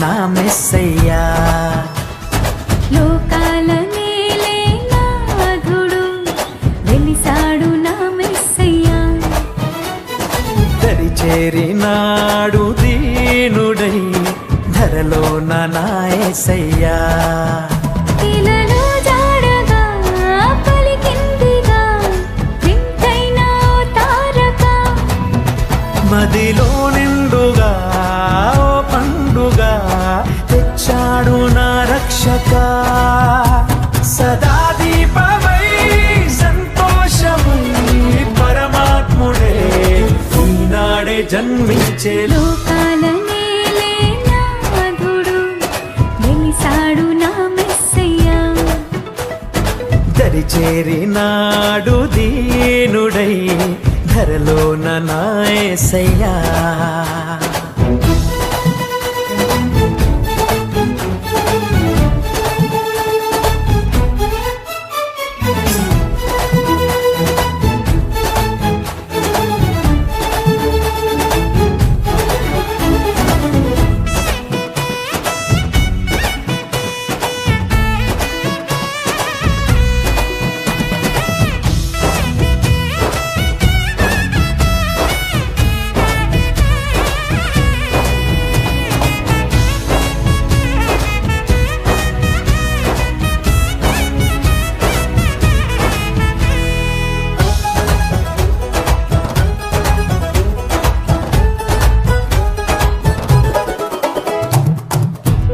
నా మెస్సయ్యా. లోకాల నేలే నాథుడు వెలిసాడు నా మెస్సయ్యా. దరి చేరినాడు దీనుడై ధరలో నా యేసయ్యా. ఇలలో జాడగా పలికిందిగా వింతైన ఓ తారక. మదిలో నిండుగా ఓ పండుగా తెచ్చాడు నా రక్షక. సదా దీపమై సంతోషమై పరమాత్ముడే ఈనాడే జన్మించే. లోకాల నేలే నాథుడు వెలిసాడు నా మెస్సయ్యా. దరి చేరినాడు దీనుడై ధరలో నా యేసయ్యా.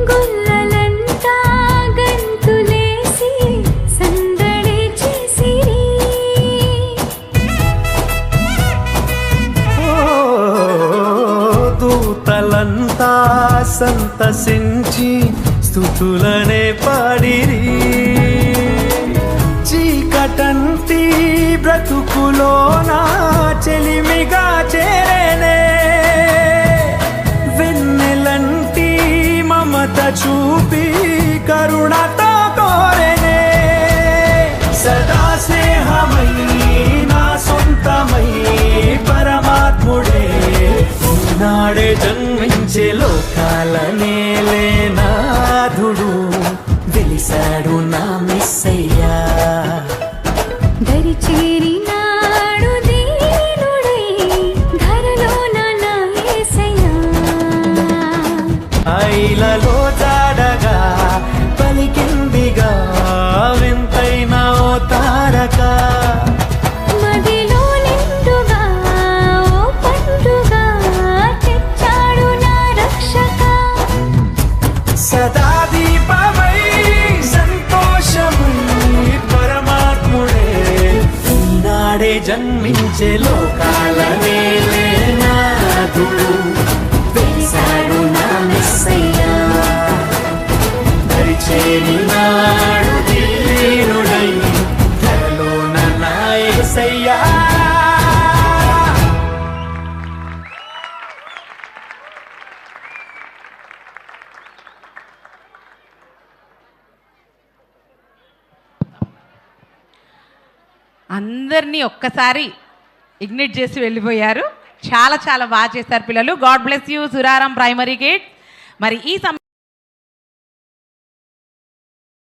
గొల్లలంతా గంతులేసి సందడి చేసిరి. ఓ దూతలంతా సంతసించి స్తుతులనే పాడిరి. చీకటంటి బ్రతుకులోన చెలిమిగా చేరేనే. వెన్నెలంటి మమత చూపి కరుణతో కోరెనే. సదా స్నేహమై నా సొంతమై పరమాత్ముడే నాడే జన్మించే. లోకాల నేలే నాథుడు వెలిసాడు నా మెస్సయ్యా. దరి చేరినాడు దీనుడై ధరలో నా యేసయ్యా. ఐలలో జాడగా పలికిందిగా వింతైన ఓ తారక. మదిలో నిండుగా ఓ పండుగా తెచ్చాడు నా రక్షక. సదా దీపమై సంతోషమై పరమాత్ముడే ఈనాడే జన్మించే. లోకాల నేలే నాథుడు వెలిసాడు నా మెస్సయ్యా. దరి చేరినాడు దీనుడై ధరలో నా యేసయ్యా. అందరినీ ఒక్కసారి ఇగ్నిట్ చేసి వెళ్ళిపోయారు. చాలా చాలా బాగా చేస్తారు పిల్లలు. God bless you Suraram primary gate. మరి ఈ